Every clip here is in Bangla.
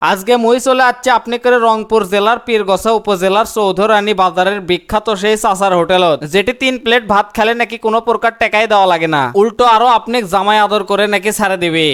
আজকে মই চলে যাচ্ছে আপনি করে রংপুর জেলার পীরগছা উপজেলার চৌধুরানী বাজারের বিখ্যাত সেই চাচার হোটেলত, যেটি 3 প্লেট ভাত খেলে নাকি কোনো প্রকার টাকাই দেওয়া লাগে না, উল্টো আরো আপনি জামাই আদর করে নাকি ছাড়ে দিবে।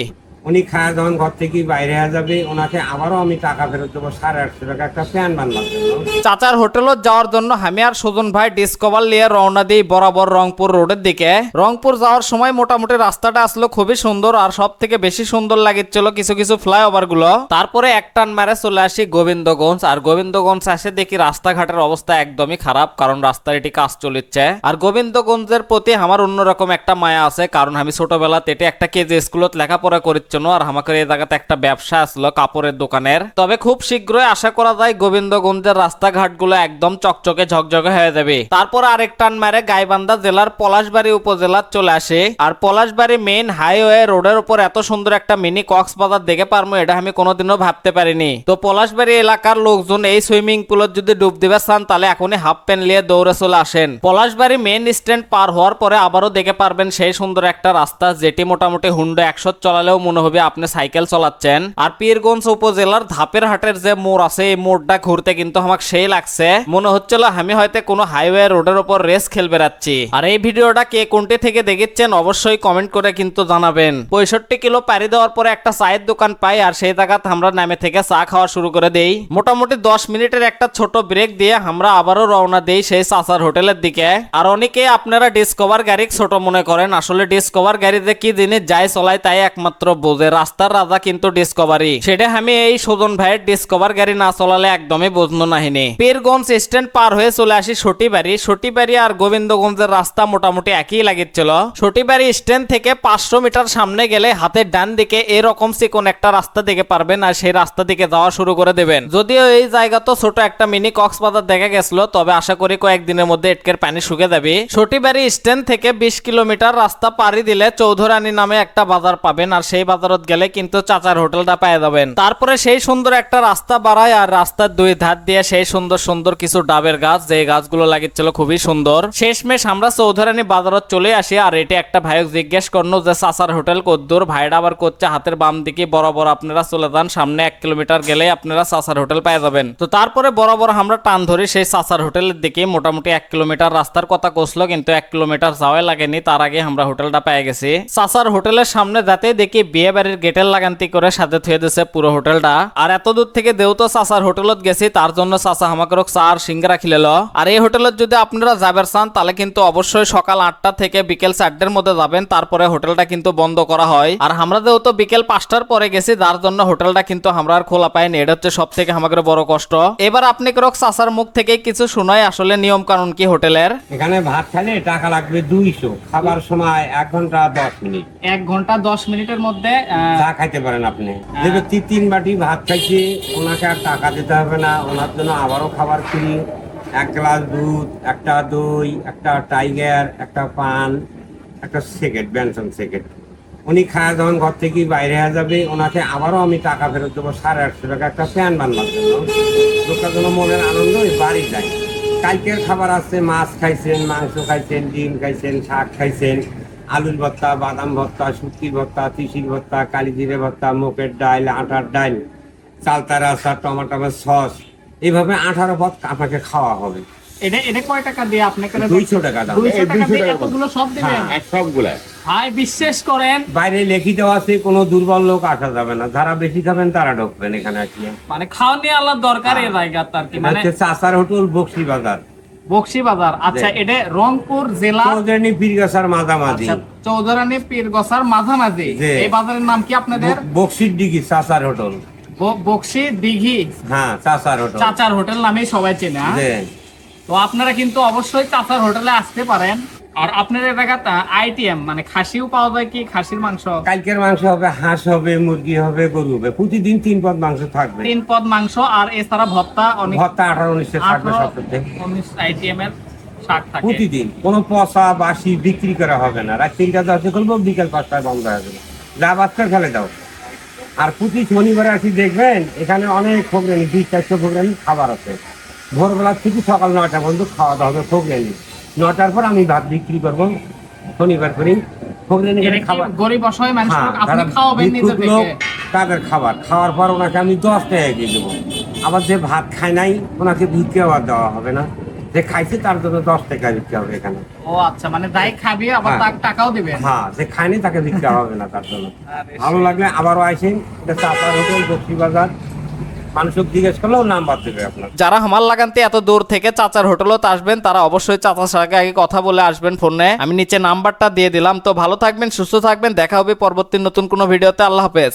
উনি খায় যখন ঘর থেকে বাইরে হয়ে যাবে, ওনাকে আবারও আমি টাকা ফেরত দেবো 850 টাকা একটা ফ্যান বানবার জন্য। চাচার হোটেলত যাওয়ার জন্য আমি আর সুজন ভাই ডিসকভার নিয়ে রওনা দিই বরাবর রংপুর রোডের দিকে। রংপুর যাওয়ার সময় মোটামুটি রাস্তাটা আসলো খুবই সুন্দর, আর সব থেকে বেশি সুন্দর লাগছিল কিছু কিছু ফ্লাইওভার গুলো। তারপরে এক টান মারে চলে আসি গোবিন্দগঞ্জ, আর গোবিন্দগঞ্জ এসে দেখি রাস্তাঘাটের অবস্থা একদমই খারাপ, কারণ রাস্তার এটি কাজ চলেছে। আর গোবিন্দগঞ্জের প্রতি আমার অন্যরকম একটা মায়া আছে, কারণ আমি ছোটবেলা তেটে একটা কেজি স্কুলত লেখাপড়া করেছি, আর আমাকে এই জায়গাতে একটা ব্যবসা আসলো কাপড়ের দোকানের। তবে খুব শীঘ্রই আশা করা যায় গোবিন্দগঞ্জের রাস্তাঘাট গুলো একদম চকচকে ঝকঝকে হয়ে যাবে। তারপর আরেক টান মারে গাইবান্ধা জেলার পলাশবাড়ি উপজেলার চলে আসে, আর পলাশবাড়ি মেইন হাইওয়ে রোডের উপর এত সুন্দর একটা মিনি কক্সবাজার দেখে পারবো এটা আমি কোনোদিনও ভাবতে পারিনি। তো পলাশবাড়ি এলাকার লোকজন এই সুইমিং পুলত যদি ডুব দিবে চান তাহলে এখনই হাফ প্যান্ট নিয়ে দৌড়ে চলে আসেন। পলাশবাড়ি মেইন স্ট্যান্ড পার হওয়ার পরে আবারও দেখে পারবেন সেই সুন্দর একটা রাস্তা, যেটি মোটামুটি হুন্ডা 100 চালালেও মনে হবে আপনি সাইকেল চালাচ্ছেন। আর পীরগঞ্জ উপজেলার ধাপের হাটের যে মোড় আছে, এই মোড়টা ঘুরতে কিন্তু আমাকে সেই লাগছে, মনে হচ্ছিল আমি হয়তো কোনো হাইওয়ে রোডের উপর রেস খেলবে যাচ্ছি। আর এই ভিডিওটা কে কোনটি থেকে দেখেছেন অবশ্যই কমেন্ট করে কিন্তু জানাবেন। 65 কিলো পাড়ি দেওয়ার পরে একটা চায়ের দোকান পাই, আর সেই জায়গাতে আমরা নামে থেকে চা খাওয়া শুরু করে দেই। মোটামুটি 10 মিনিটের একটা ছোট ব্রেক দিয়ে আমরা আবারও রওনা দেই সেই চাচার হোটেলের দিকে। আর অনেকে আপনারা ডিসকভার গাড়ি ছোট মনে করেন, আসলে ডিসকভার গাড়িতে কি জিনিস যাই চলায় তাই একমাত্র বোঝে, রাস্তার রাজা কিন্তু ডিসকভারি। সেটা আমি এই সুজন ভাইয়ের ডিসকভার গাড়ি না চলালে একদমই বুঝনো নাহিনি। পীরগঞ্জ স্ট্যান্ড পার হয়ে চলে আসি সটিবাড়ি। সটিবাড়ি আর গোবিন্দগঞ্জের রাস্তা মোটামুটি একই লাগছিল। সটিবাড়ি স্ট্যান্ড থেকে 500 মিটার সামনে গেলে হাতের ডান দিকে এরকম চিকন একটা রাস্তা দেখে পারবেন, আর সেই রাস্তা দিকে যাওয়া শুরু করে দেবেন। যদিও এই জায়গা তো ছোট একটা মিনি কক্সবাজার দেখা গেছিল, তবে আশা করি কয়েকদিনের মধ্যে এটকের পানি শুকে যাবে। সটিবাড়ি স্ট্যান্ড থেকে 20 কিলোমিটার রাস্তা পাড়ি দিলে চৌধুরানী নামে একটা বাজার পাবেন, আর সেই বাজারত গেলে কিন্তু চাচার হোটেলটা পেয়ে যাবেন। তারপরে সেই সুন্দর একটা রাস্তা বাড়ায়, আর রাস্তার দুই ধার দিয়ে সেই সুন্দর সুন্দর কিছু ডাবের গাছ, যে গাছগুলো লাগিয়েছিল খুবই সুন্দর। শেষমেশ আমরা চৌধুরানী বাজারত চলে আসি, আর এটি একটা ভাইক জিজ্ঞেস করলো যে চাচার হোটেল কদ্দূর। ভাইটা আবার করছে হাতের বাম দিকে বরাবর আপনারা চলে যান, সামনে 1 কিলোমিটার গেলে আপনারা চাচার হোটেল পেয়ে যাবেন। তো তারপরে বরাবর আমরা টান ধরি সেই চাচার হোটেলের দিকে। মোটামুটি 1 কিলোমিটার রাস্তার কথা কষলো, কিন্তু 1 কিলোমিটার যাওয়াই লাগেনি, তার আগে আমরা হোটেলটা পেয়ে গেছি। চাচার হোটেলের সামনে যাতে দেখি বিয়ে বাড়ির গেটের লাগান্তি করে সাথে থুয়ে দিছে পুরো হোটেলটা। আর এত দূর থেকে দেউতো চাচার হোটেলত গেছি, তার জন্য চাচা আমাকে চা আর সিঙ্গারা খিলেল। আর এই হোটেলত যদি আপনারা যাবেন চান তাহলে কিন্তু অবশ্যই সকাল 8টা থেকে বিকেল 4টার মধ্যে যাবেন, তারপরে হোটেলটা কিন্তু বন্ধ করা হয়। আর আমরা যেহেতু বিকেল 5টার পরে গেছি, যার জন্য হোটেলটা কিন্তু আমরা আর খোলা পাইনি, এটা হচ্ছে সব থেকে আমাদের বড় কষ্ট। এবার আপনি করক চাচার মুখ থেকে কিছু শোনাই আসলে নিয়ম কানুন কি হোটেলের। এখানে ভাত খেলে টাকা লাগবে 200, খাবার সময় 1 ঘন্টা 10 মিনিট। 1 ঘন্টা 10 মিনিটের মধ্যে চা খাইতে পারেন আপনি। যে ব্যক্তি 3 বাটি ভাত খাইছে ওনাকে আর টাকা দিতে হবে না, ওনার জন্য আবারও খাবার ফ্রি। 1 গ্লাস দুধ, একটা দই, একটা টাইগার, একটা পান, একটা সেকেট, বেনসন সেকেট। উনি খায় যখন ঘর থেকে বাইরে হয়ে যাবে, ওনাকে আবারও আমি টাকা ফেরত দেবো 850 টাকা একটা ফ্যান বানবার জন্য। লোকটার জন্য মনের আনন্দ বাড়ি যায়। কালকের খাবার আছে, মাছ খাইছেন, মাংস খাইছেন, ডিম খাইছেন, শাক খাইছেন, আলুর ভর্তা, বাদাম ভর্তা, শুটকি ভর্তা, তিসির ভর্তা, কালি জিরে ভর্তা, মুগের ডাল, আটার ডাল, চালতার আচার, টমাটোর সস, এইভাবে 18 পদ আপনাকে খাওয়া হবে। এটা কয় টাকা দিয়ে আপনাকে? 200 টাকা দাম। 200 টাকা দিয়ে এতগুলো সব দিবেন? সবগুলা ভাই বিশ্বাস করেন, বাইরে লেখি দেওয়া আছে, কোনো দুর্বল লোক আসা যাবে না, যারা বেশি খাবেন তারা ঢুকবেন এখানে আসলে। মানে খাওয়া নিয়ে আল্লাহ দরকার এই জায়গাটা আর কি। মানে চাচার হোটেল বক্সি বাজার। বক্সি বাজার, আচ্ছা। এটা রংপুর জেলা চৌধুরানী পীরগাছার মাঝামাঝি। চৌধুরানী পীরগছার মাঝামাঝি। এই বাজারের নাম কি আপনাদের? বক্সির দিঘি চাচার হোটেল। বক্সি দিঘি, হ্যাঁ চাচার হোটেল। চাচার হোটেল নামেই সবাই চেনে। তো আপনারা কিন্তু অবশ্যই চাচার হোটেলে আসতে পারেন। আর আপনার এলাকাতে আইটেম মানে খাসিও পাওয়া যায় কি? খাসির মাংস, কালকের মাংস হবে, হাঁস হবে, মুরগি হবে, গরু হবে, প্রতিদিন 3 পদ মাংস থাকবে। 3 পদ মাংস, আর এছাড়া ভর্তা, অনেক ভর্তা 18-19 থাকবে, 19 আইটেমের শাক থাকে প্রতিদিন। কোনো পচা বাসি বিক্রি করা হবে না। রাত 3টা 10 করবো, বিকেল 5টায় বন্ধ হয়ে যাবে। যা বাচ্চা খেলে দাও। আর প্রতি শনিবারে আসি দেখবেন এখানে অনেক প্রোগ্রাম, 200-400 প্রোগ্রাম খাবার আছে। ভোরবেলা থেকে সকাল 9টা পর্যন্ত খাওয়া দাওয়া হবে প্রোগ্রাম। 9টার পর আমি ভাত বিক্রি করবো শনিবার করি। ফকিরানি এটা কি খাবার গরিব অসহায় মানুষ হ্যাঁ, আপনি যারা খাওয়াবেন নিজে ভিক্ষুক লোক, থেকে? তাদের খাবার খাওয়ার পর ওনাকে আমি 10 টাকা দিয়ে দেবো। আবার যে ভাত খায় নাই ওনাকে ভিক্ষা আবার দেওয়া হবে না, যে খাইছে তার জন্য 10 টাকা দিতে হবে এখানে। ও আচ্ছা, মানে যাই খাবি আবার হ্যাঁ। তাকে টাকাও দিবেন? হ্যাঁ, যে খায়নি তাকে ভিক্ষা হবে না তার জন্য। আরে ভালো লাগলে আবারও আসেন, এটা চাপার হোটেল বক্সি বাজার। মানুষকে জিজ্ঞেস করলেও নাম্বার দেবে আপনার। যারা হামাল লাগানতে এত দূর থেকে চাচার হোটেলত আসবেন তারা অবশ্যই চাচার সঙ্গে আগে কথা বলে আসবেন ফোনে। আমি নিচে নাম্বারটা দিয়ে দিলাম। তো ভালো থাকবেন, সুস্থ থাকবেন, দেখা হবে পরবর্তী নতুন কোনো ভিডিওতে। আল্লাহ হাফেজ।